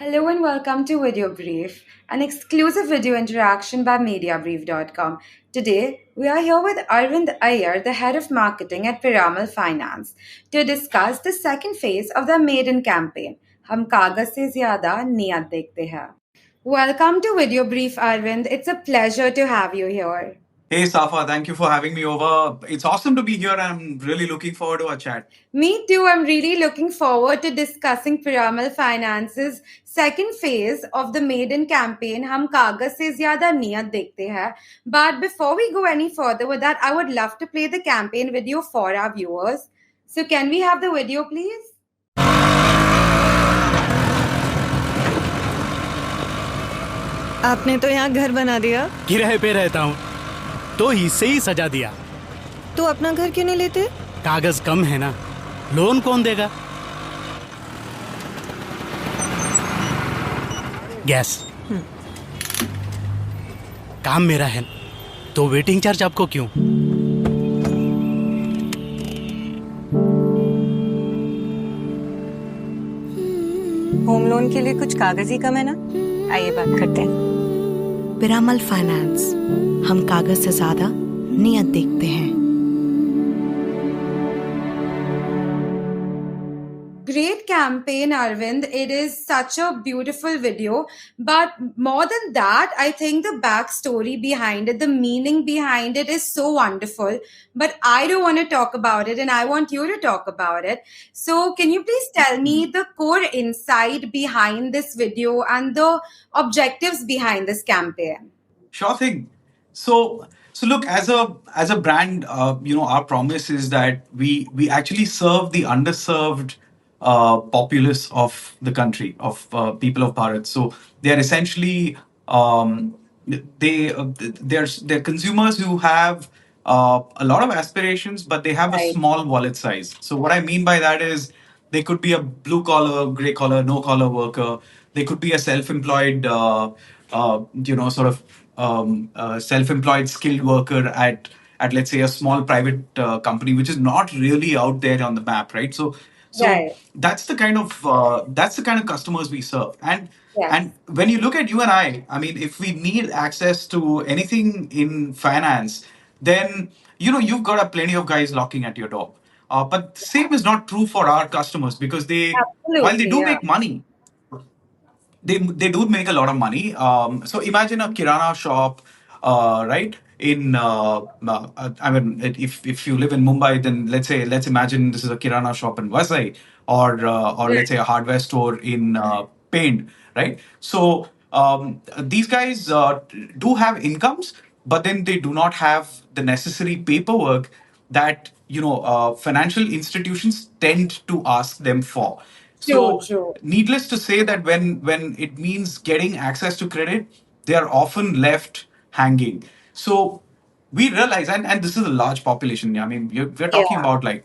Hello and welcome to VideoBrief, an exclusive video interaction by MediaBrief.com. Today, we are here with Arvind Iyer, the head of marketing at Piramal Finance, to discuss the second phase of the maiden campaign, हम कागज से ज़्यादा नियत देखते हैं. Welcome to VideoBrief, Arvind. It's a pleasure to have you here. Hey Safa, thank you for having me over. It's awesome to be here. I'm really looking forward to our chat. Me too. I'm really looking forward to discussing Piramal Finance's second phase of the maiden campaign, हम कागज से ज़्यादा नियत देखते हैं. But before we go any further with that, I would love to play the campaign video for our viewers. So can we have the video, please? आपने तो यहाँ घर बना दिया। किराए पे रहता हूँ तो इससे ही सजा दिया। तो अपना घर क्यों नहीं लेते? कागज कम है ना, लोन कौन देगा? गैस काम मेरा है तो वेटिंग चार्ज आपको क्यों? होम लोन के लिए कुछ कागज ही कम है ना। आइए बात करते हैं। पिरामल फाइनेंस, हम कागज से ज्यादा नियत देखते हैं। Great campaign, Arvind. It is such a beautiful video. But more than that, I think the backstory behind it, the meaning behind it is so wonderful. But I don't want to talk about it and I want you to talk about it. So can you please tell me the core insight behind this video and the objectives behind this campaign? Sure thing. So look, as a brand, our promise is that we actually serve the underserved populace of the country, of people of Bharat. So they are essentially they're consumers who have a lot of aspirations, but they have a Right. small wallet size. So what I mean by that is they could be a blue collar, gray collar, no collar worker. They could be a self-employed, sort of self-employed skilled worker at let's say a small private company, which is not really out there on the map, right? So Right. that's the kind of customers we serve. And Yes. and when you look at you and I mean, if we need access to anything in finance, then you've got a plenty of guys knocking at your door. But same is not true for our customers because while they Absolutely, do yeah. make money, they do make a lot of money. So imagine a kirana shop, right? I mean, if you live in Mumbai, then let's imagine this is a kirana shop in Vasai, or let's say a hardware store in Paint, right? So these guys do have incomes, but then they do not have the necessary paperwork that financial institutions tend to ask them for. True, So, true. needless to say that when it means getting access to credit, they are often left hanging. So we realize, and this is a large population. I mean, we're talking Yeah. about like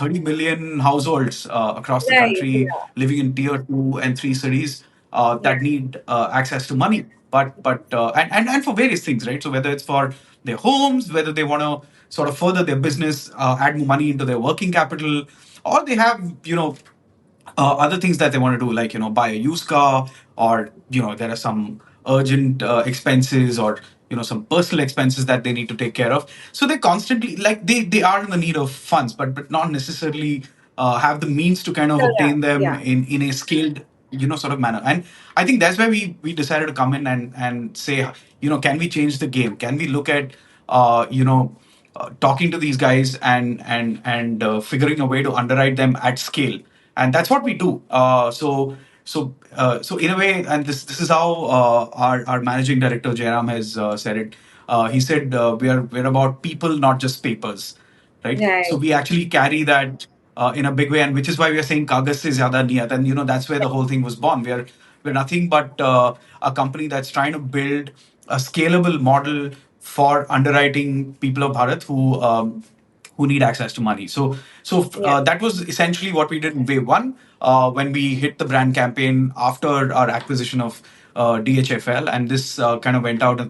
30 million households across the Right, country yeah. living in tier 2 and 3 cities Yeah. that need access to money, and for various things, right? So whether it's for their homes, whether they want to sort of further their business, add more money into their working capital, or they have other things that they want to do, like buy a used car, or there are some urgent expenses, or some personal expenses that they need to take care of. So they constantly, like, they are in the need of funds, but not necessarily have the means to kind of Correct, obtain them yeah. in a scaled sort of manner. And I think that's where we decided to come in and say, can we change the game? Can we look at talking to these guys and figuring a way to underwrite them at scale? And that's what we do. So in a way, and this is how our managing director Jairam has said it. He said we're about people, not just papers, right? So Right. we actually carry that in a big way, and which is why we are saying Kaagaz se zyada niyat, and that's where the whole thing was born. We're nothing but a company that's trying to build a scalable model for underwriting people of Bharat who need access to money. So that was essentially what we did in wave one when we hit the brand campaign after our acquisition of DHFL, and this kind of went out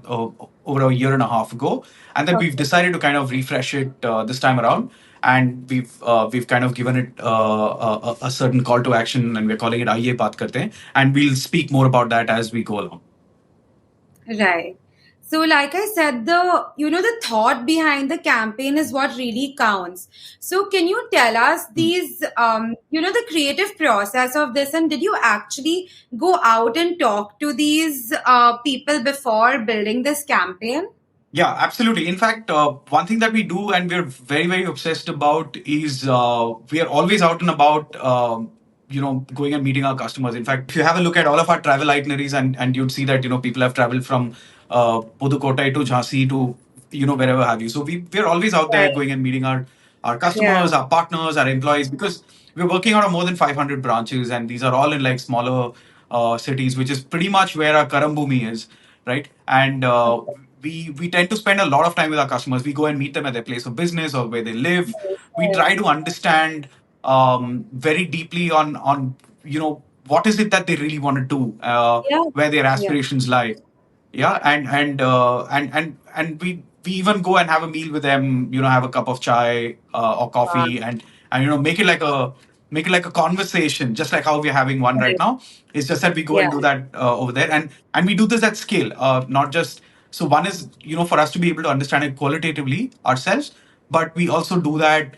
over a year and a half ago, and then we've decided to kind of refresh it this time around. and we've kind of given it a certain call to action, and we're calling it Aaiye Baat Karte Hain, and we'll speak more about that as we go along. Right. So, like I said, the thought behind the campaign is what really counts. So, can you tell us these the creative process of this, and did you actually go out and talk to these people before building this campaign? Yeah, absolutely. In fact, one thing that we do and we're very, very obsessed about is we are always out and about, going and meeting our customers. In fact, if you have a look at all of our travel itineraries, and you'd see that, people have traveled from Pudukkottai to Jhansi to, wherever have you. So we're always out there Right. going and meeting our Yeah. customers, our partners, our employees, because we're working out of more than 500 branches, and these are all in like smaller cities, which is pretty much where our Karambhumi is, right? And we tend to spend a lot of time with our customers. We go and meet them at their place of business or where they live. We try to understand very deeply on what is it that they really want to do, Yeah. where their Yeah. aspirations lie. Yeah, and we even go and have a meal with them, have a cup of chai or Wow. coffee, and make it like a conversation, just like how we're having one right Right. now. It's just that we go Yeah. and do that over there, and we do this at scale, not just. So one is, for us to be able to understand it qualitatively ourselves, but we also do that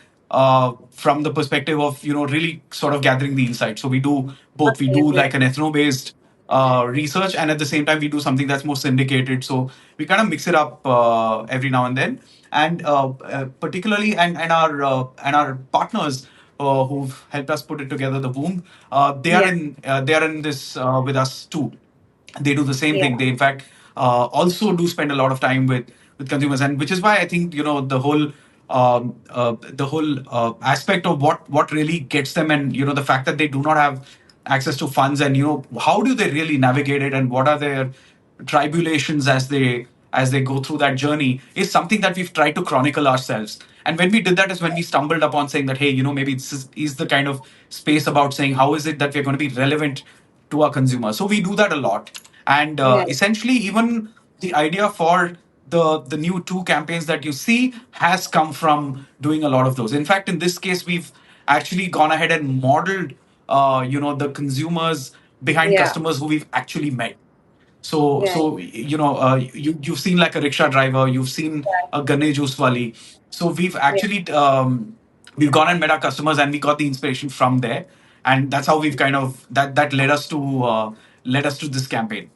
from the perspective of, really sort of gathering the insights. So we do both. We do Amazing. like an ethno-based research, and at the same time we do something that's more syndicated. So we kind of mix it up every now and then, and particularly and our partners who've helped us put it together, the Womb, Yeah. they are in this with us too. They do the same Yeah. thing. They in fact also do spend a lot of time with consumers, and which is why I think, the whole aspect of what really gets them, and the fact that they do not have access to funds, and how do they really navigate it, and what are their tribulations as they go through that journey, is something that we've tried to chronicle ourselves. And when we did that is when we stumbled upon saying that, hey, maybe this is the kind of space about saying how is it that we're going to be relevant to our consumers. So we do that a lot, and Right. essentially even the idea for the new two campaigns that you see has come from doing a lot of those. In fact, in this case, we've actually gone ahead and modeled the consumers behind Yeah. customers who we've actually met. So, Right. you've seen like a rickshaw driver, you've seen a Gane juice wali. So Yeah. we've gone and met our customers, and we got the inspiration from there, and that's how we've kind of that led us to this campaign.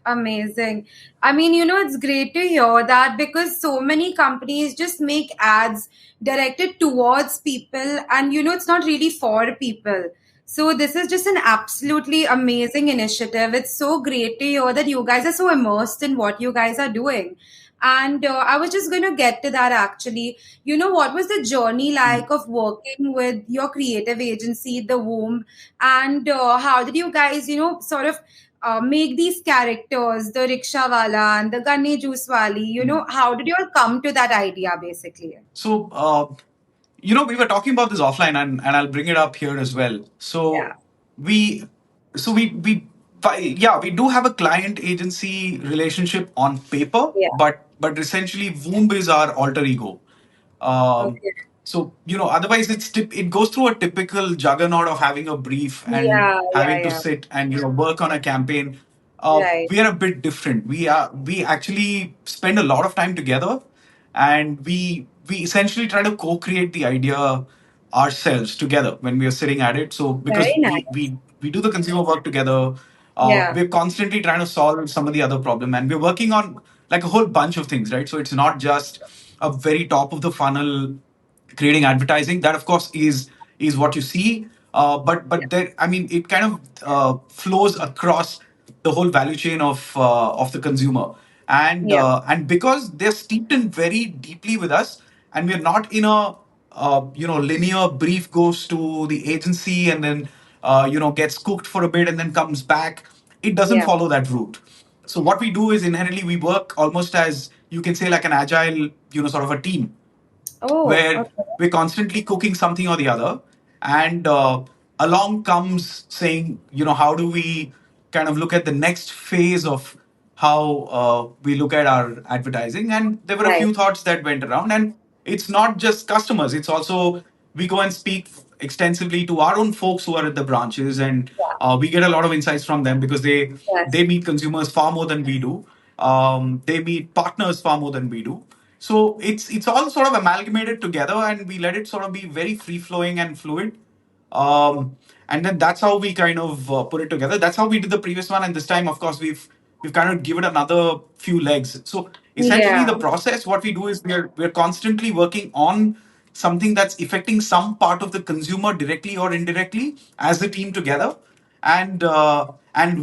Amazing. I mean, it's great to hear that because so many companies just make ads directed towards people and, it's not really for people. So, this is just an absolutely amazing initiative. It's so great to hear that you guys are so immersed in what you guys are doing. And I was just going to get to that actually. What was the journey like of working with your creative agency, The Womb? And how did you guys, sort of make these characters, the rickshawala and the Ganni juice wali, how did you all come to that idea basically? So, we were talking about this offline, and I'll bring it up here as well. Yeah. We, yeah, we do have a client agency relationship on paper, Yeah. but essentially, Voomb is our alter ego. Um, Okay. so, otherwise it goes through a typical juggernaut of having a brief and Yeah, yeah, having to yeah. sit and work on a campaign. Right. We are a bit different. We actually spend a lot of time together, and we essentially try to co-create the idea ourselves together when we are sitting at it. So because Very nice. we do the consumer work together, Yeah. we're constantly trying to solve some of the other problem, and we're working on like a whole bunch of things, right? So it's not just a very top of the funnel creating advertising. That of course is what you see, Yeah. but there, I mean, it kind of flows across the whole value chain of the consumer, Yeah. and because they're steeped in very deeply with us, and we're not in a linear brief goes to the agency and then gets cooked for a bit and then comes back. It doesn't Yeah. follow that route. So what we do is inherently we work almost as, you can say, like an agile, sort of a team, Oh, where okay. we're constantly cooking something or the other, and along comes saying, how do we kind of look at the next phase of how we look at our advertising. And there were a Right. few thoughts that went around, and it's not just customers, it's also we go and speak extensively to our own folks who are at the branches, and we get a lot of insights from them because Yes. they meet consumers far more than we do. They meet partners far more than we do. So it's all sort of amalgamated together, and we let it sort of be very free flowing and fluid. And then that's how we kind of put it together. That's how we did the previous one, and this time, of course, we've kind of given it another few legs. So essentially, Yeah. the process, what we do is we're constantly working on something that's affecting some part of the consumer directly or indirectly as a team together, and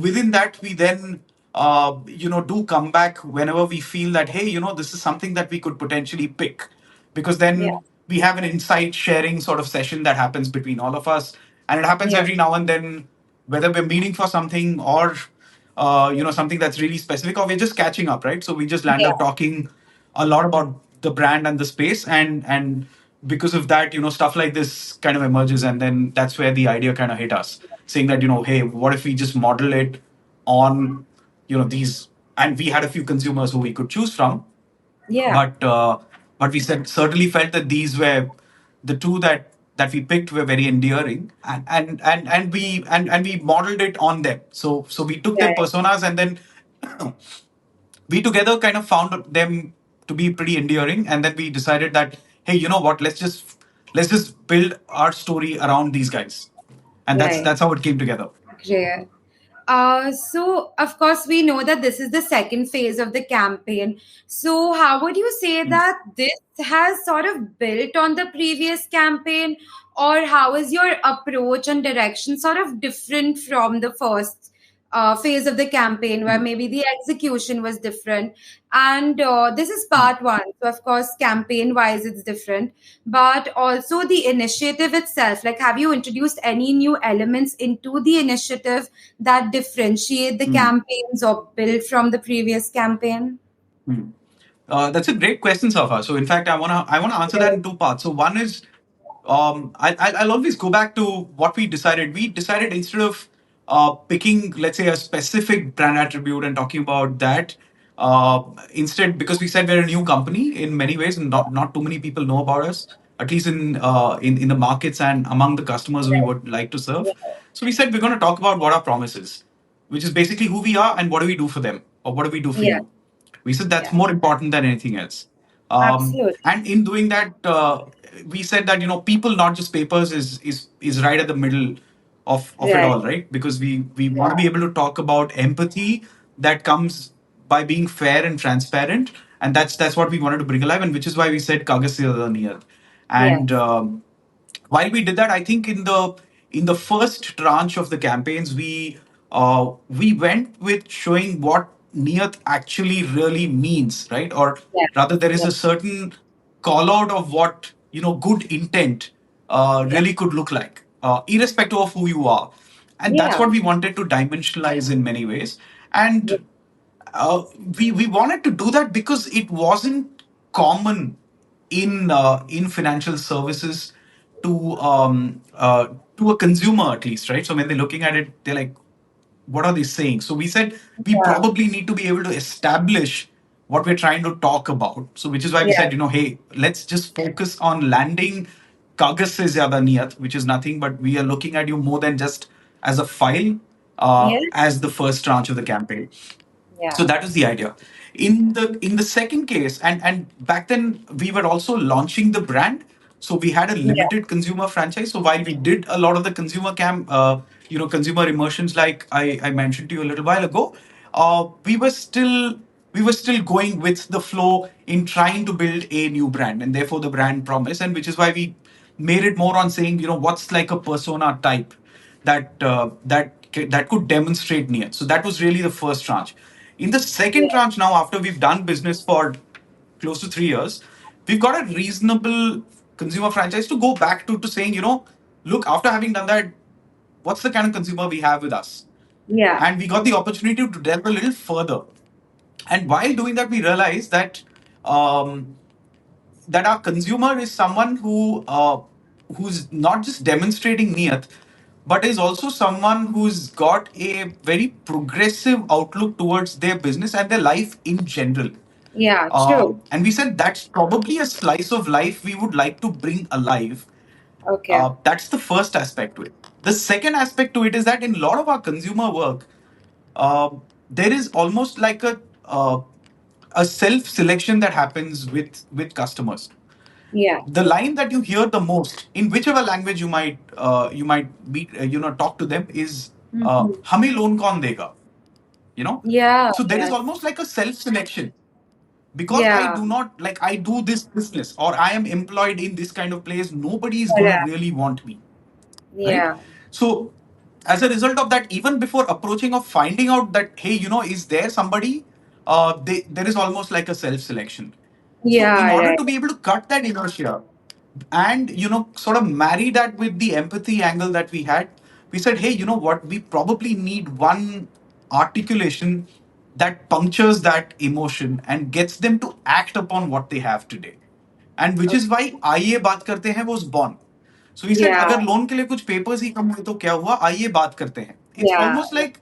within that we then do come back whenever we feel that, hey, this is something that we could potentially pick, because Yeah. then we have an insight sharing sort of session that happens between all of us, and it happens Yeah. every now and then, whether we're meeting for something or something that's really specific, or we're just catching up, right? So we just land Yeah. up talking a lot about the brand and the space, and because of that, stuff like this kind of emerges, and then that's where the idea kind of hit us, saying that, hey, what if we just model it on these, and we had a few consumers who we could choose from, Yeah. but we said certainly felt that these were the two that we picked were very endearing, and we modeled it on them. So we took their Right. personas, and then we together kind of found them to be pretty endearing, and then we decided that, hey, you know what, let's just build our story around these guys, and that's Right. that's how it came together. Great. So, of course, we know that this is the second phase of the campaign. So, how would you say that this has sort of built on the previous campaign, or how is your approach and direction sort of different from the first phase of the campaign, where maybe the execution was different? And this is part one. So, of course, campaign wise, it's different, but also the initiative itself. Like, have you introduced any new elements into the initiative that differentiate the campaigns or build from the previous campaign? That's a great question, Safa. So, in fact, I wanna answer that in two parts. So, one is, I'll always go back to what we decided. We decided, instead of picking, let's say, a specific brand attribute and talking about that, instead, because we said we're a new company in many ways, and not too many people know about us, at least in the markets and among the customers we would like to serve. So we said we're going to talk about what our promise is, which is basically who we are and what do we do for them, or what do we do for Yeah, you. We said that's yeah, more important than anything else. absolutely. And in doing that, we said that, people, not just papers, is right at the middle of it Right. all, right? Because we want to be able to talk about empathy that comes by being fair and transparent, and that's what we wanted to bring alive, and which is why we said Kaagaz se Zyaada Neeyat. And Yes. while we did that, I think in the first tranche of the campaigns, we went with showing what niyat actually really means, right? Or Yeah. rather, there is Yeah. a certain call out of what good intent Yeah. really could look like, irrespective of who you are, and that's Yeah. what we wanted to dimensionalize in many ways. And we wanted to do that because it wasn't common in financial services to to a consumer, at least, right? So when they're looking at it, they're like, what are they saying? So we said we Yeah. probably need to be able to establish what we're trying to talk about. So which is why we Yeah. said, hey, let's just focus on landing Kaagaz se zyada niyat, which is nothing but we are looking at you more than just as a file, Yeah. as the first tranche of the campaign. So Yeah. that is the idea. In the second case, and back then we were also launching the brand, so we had a Yeah. limited consumer franchise. So while we did a lot of the consumer immersions, like I mentioned to you a little while ago, we were still going with the flow in trying to build a new brand, and therefore the brand promise, and which is why we made it more on saying, what's like a persona type that could demonstrate near. So that was really the first tranche. In the second Yeah. tranche, now after we've done business for close to 3 years, we've got a reasonable consumer franchise to go back to saying, look, after having done that, what's the kind of consumer we have with us? Yeah. And we got the opportunity to delve a little further. And while doing that, we realized um, that our consumer is someone who's not just demonstrating niyat, but is also someone who's got a very progressive outlook towards their business and their life in general. Yeah, true. And we said that's probably a slice of life we would like to bring alive. Okay. That's the first aspect to it. The second aspect to it is that in a lot of our consumer work, there is almost like a self selection that happens with customers. Yeah. The line that you hear the most in whichever language you might be talk to them is Mhm. hame loan kaun dega, you know. Yeah, So there is yes. almost like a self selection because I Yeah, do not like I do this business or I am employed in this kind of place. Nobody is going to correct. really want me, right? Yeah, So as a result of that, even before approaching or finding out that, hey, is there somebody, there is almost like a self-selection. So in yeah, order right. to be able to cut that inertia and sort of marry that with the empathy angle that we had, we said, hey, you know what, we probably need one articulation that punctures that emotion and gets them to act upon what they have today. And which is Okay. why आइए बात करते हैं was born. So we said Yeah, अगर loan के लिए कुछ papers ही कम हुए तो क्या हुआ, आइए बात करते हैं. It's yeah, almost like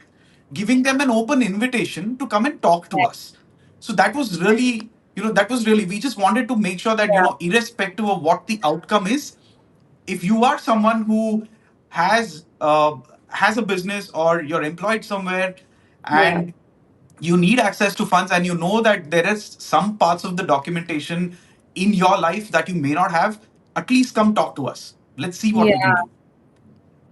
giving them an open invitation to come and talk to right. us. So that was really, we just wanted to make sure that, Yeah, irrespective of what the outcome is, if you are someone who has a business or you're employed somewhere yeah, and you need access to funds and you know that there is some parts of the documentation in your life that you may not have, at least come talk to us. Let's see what we can yeah, do.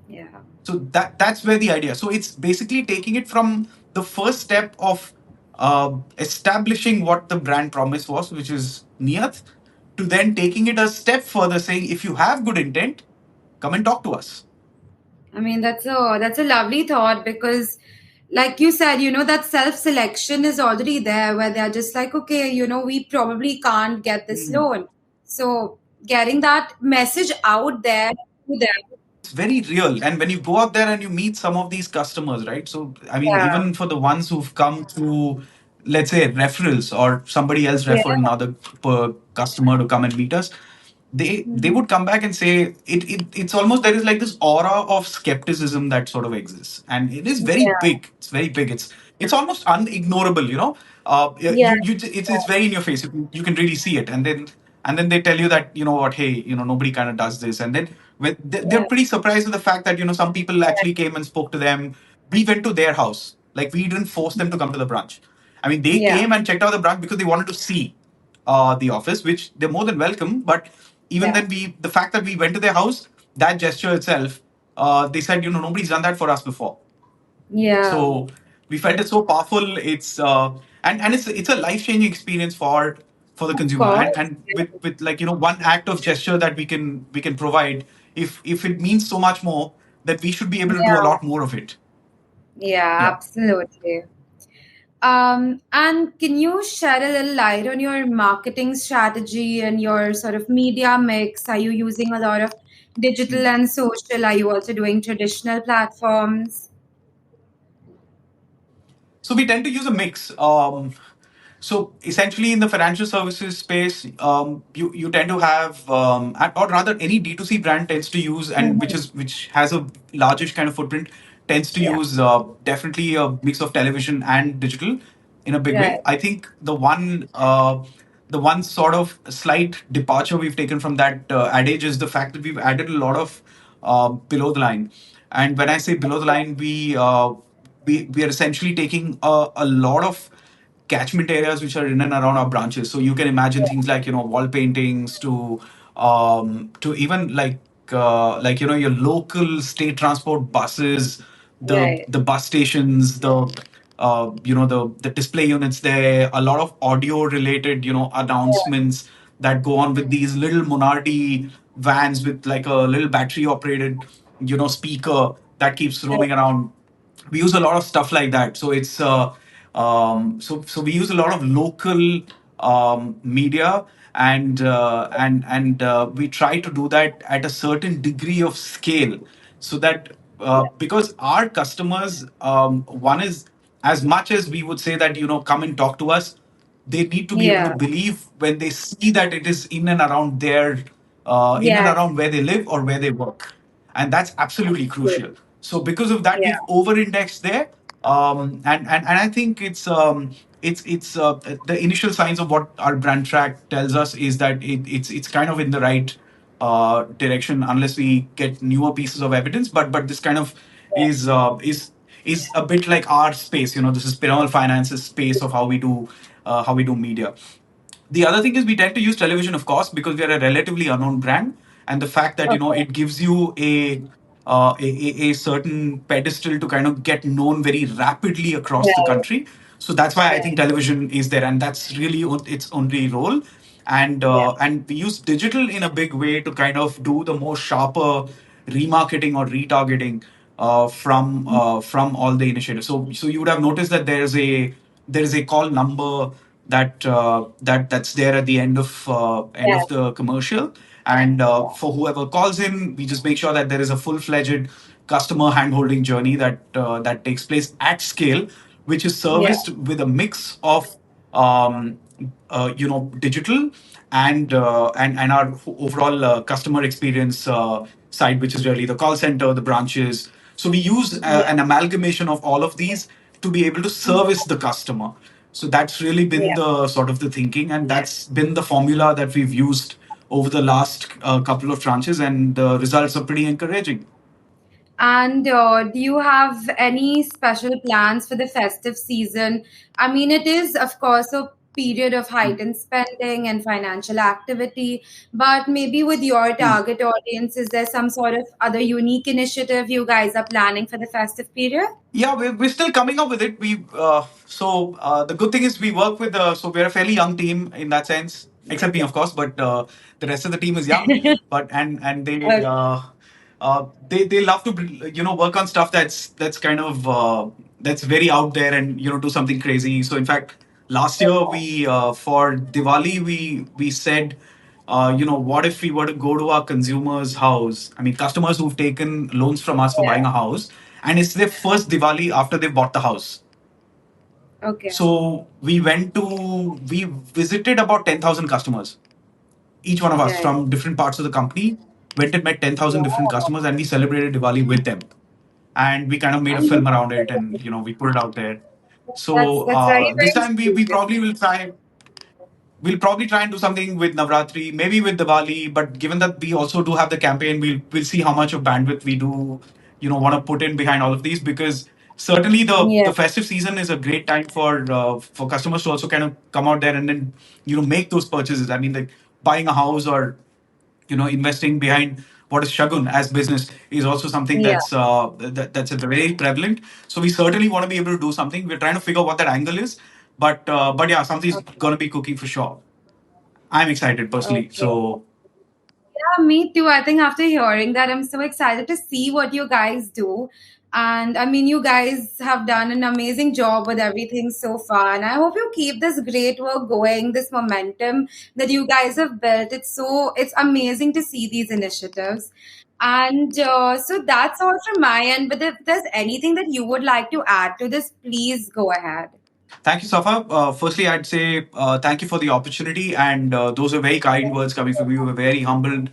yeah. So that's where the idea. So it's basically taking it from the first step of establishing what the brand promise was, which is Niyat, to then taking it a step further, saying if you have good intent, come and talk to us. I mean, that's a lovely thought because, like you said, that self-selection is already there where they're just like, okay, we probably can't get this loan. So getting that message out there to them. It's very real. And when you go out there and you meet some of these customers, right? So, I mean, Yeah, even for the ones who've come through, let's say, referrals or somebody else yeah, referred another customer to come and meet us, they mhm, would come back and say it's almost there is like this aura of skepticism that sort of exists, and it is very yeah, big. It's very big. It's almost unignorable. yeah, It's very in your face. You can really see it, and then they tell you that, what, hey, nobody kind of does this, and then they're yeah, pretty surprised with the fact that, some people actually came and spoke to them. We went to their house, like we didn't force them to come to the branch. I mean, they yeah, came and checked out the branch because they wanted to see the office, which they're more than welcome. But even yeah, then, the fact that we went to their house, that gesture itself, they said, nobody's done that for us before. yeah. So we felt it so powerful. It's and it's a life changing experience for the Of consumer. course. And with like, one act of gesture that we can provide, if it means so much more, that we should be able to do a Yeah, lot more of it. yeah, Yeah. absolutely. And can you shed a little light on your marketing strategy and your sort of media mix? Are you using a lot of digital and social? Are you also doing traditional platforms? So we tend to use a mix. So essentially, in the financial services space, you tend to have, or rather, any D2C brand tends to use, and Mhm. which has a largish kind of footprint, tends to Yeah, use definitely a mix of television and digital in a big way. right. I think the one sort of slight departure we've taken from that adage is the fact that we've added a lot of below the line. And when I say below the line, we are essentially taking a lot of catchment areas which are in and around our branches. So you can imagine Yeah, things like, wall paintings to even like your local state transport buses, the right. the bus stations, the display units there, a lot of audio related, announcements that go on with these little Monardi vans with like a little battery operated, speaker that keeps Yeah, roaming around. We use a lot of stuff like that. So it's so we use a lot of local media, and we try to do that at a certain degree of scale, so that because our customers, one is, as much as we would say that, come and talk to us, they need to be able to yeah, believe when they see that it is in and around their in and yes. around where they live or where they work, and that's absolutely Absolutely. crucial. So because of that, Yeah, we've over-indexed there, and I think it's it's the initial signs of what our brand track tells us is that it's kind of in the right direction unless we get newer pieces of evidence. But this kind of is uh, is is a bit like our space. This is Piramal Finance's space of how we do media. The other thing is we tend to use television, of course, because we are a relatively unknown brand, and the fact that it gives you a certain pedestal to kind of get known very rapidly across the country. So that's why I think television is there, and that's really its only role. And we use digital in a big way to kind of do the more sharper remarketing or retargeting from all the initiatives. So you would have noticed that there is a call number that's there at the end of the commercial, and for whoever calls in, we just make sure that there is a full-fledged customer handholding journey that takes place at scale, which is serviced with a mix of digital and our overall customer experience side, which is really the call center, the branches. So we use an amalgamation of all of these to be able to service the customer. So that's really been the sort of the thinking, and that's been the formula that we've used over the last couple of tranches, and the results are pretty encouraging. And do you have any special plans for the festive season? I mean, it is, of course, a period of heightened spending and financial activity, but maybe with your target audience, is there some sort of other unique initiative you guys are planning for the festive period? Yeah, we're still coming up with it. The good thing is we work with so we're a fairly young team in that sense, except me, of course, but the rest of the team is young. But and Okay. they love to work on stuff that's kind of that's very out there, and do something crazy. So in fact, last year we for Diwali we said, what if we were to go to our consumers' house? I mean, customers who've taken loans from us for buying a house, and it's their first Diwali after they bought the house. Okay. So we visited about 10,000 customers, each one of us Right. from different parts of the company, went and met 10,000 different customers, and we celebrated Diwali with them. And we kind of made a film around it, and we put it out there. That's So that's very, this very time we sweet. probably will try. We'll probably try and do something with Navratri, maybe with Diwali. But given that we also do have the campaign, we'll see how much of bandwidth we do, want to put in behind all of these, because certainly the Yeah. festive season is a great time for customers to also kind of come out there and then make those purchases. I mean, like buying a house or investing behind what is shagun as business is also something Yeah. that's very prevalent. So we certainly want to be able to do something. We're trying to figure out what that angle is, but yeah, something's going to be cooking for sure. I'm excited personally. Okay. So Yeah, me too. I think after hearing that, I'm so excited to see what you guys do. And I mean, you guys have done an amazing job with everything so far. And I hope you keep this great work going, this momentum that you guys have built. It's amazing to see these initiatives. And so that's all from my end. But if there's anything that you would like to add to this, please go ahead. thank you, Safa. Firstly, I'd say thank you for the opportunity, and those are very kind words coming from you. We're very humbled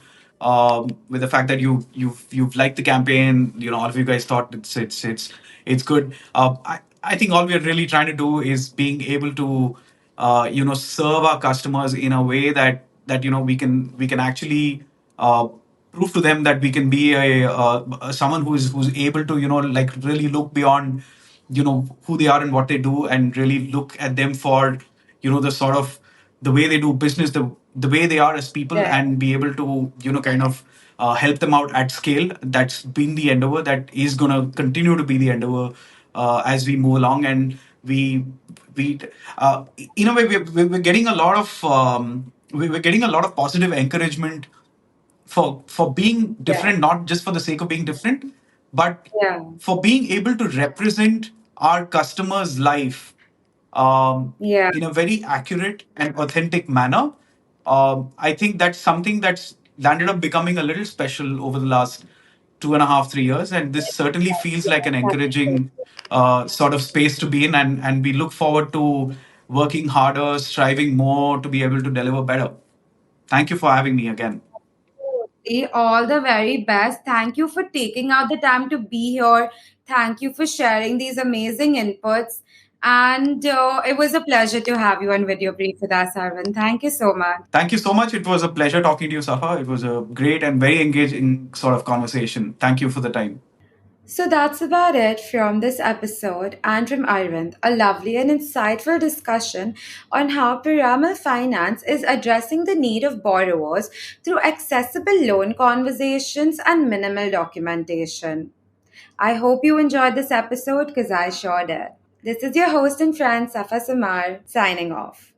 with the fact that you've liked the campaign. All of you guys thought it's good. I think all we're really trying to do is being able to serve our customers in a way that we can actually prove to them that we can be someone who's able to like really look beyond who they are and what they do, and really look at them for the sort of the way they do business, the way they are as people, Right. and be able to kind of help them out at scale. That's been the endeavor, that is going to continue to be the endeavor as we move along. And we in a way we're getting a lot of we're getting a lot of positive encouragement for being Yeah. different, not just for the sake of being different, but Yeah. for being able to represent our customers' life Yeah. in a very accurate and authentic manner. I think that's something that's landed up becoming a little special over the last 2.5, 3 years, and this certainly feels like an encouraging sort of space to be in, and we look forward to working harder, striving more to be able to deliver better. Thank you for having me again. All the very best. Thank you for taking out the time to be here. Thank you for sharing these amazing inputs. And it was a pleasure to have you on Video Brief with us, Arvind. Thank you so much. Thank you so much. It was a pleasure talking to you, Safa. It was a great and very engaging sort of conversation. Thank you for the time. So that's about it from this episode and from Arvind. A lovely and insightful discussion on how Piramal Finance is addressing the need of borrowers through accessible loan conversations and minimal documentation. I hope you enjoyed this episode because I sure did. This is your host and friend Safa Soomar signing off.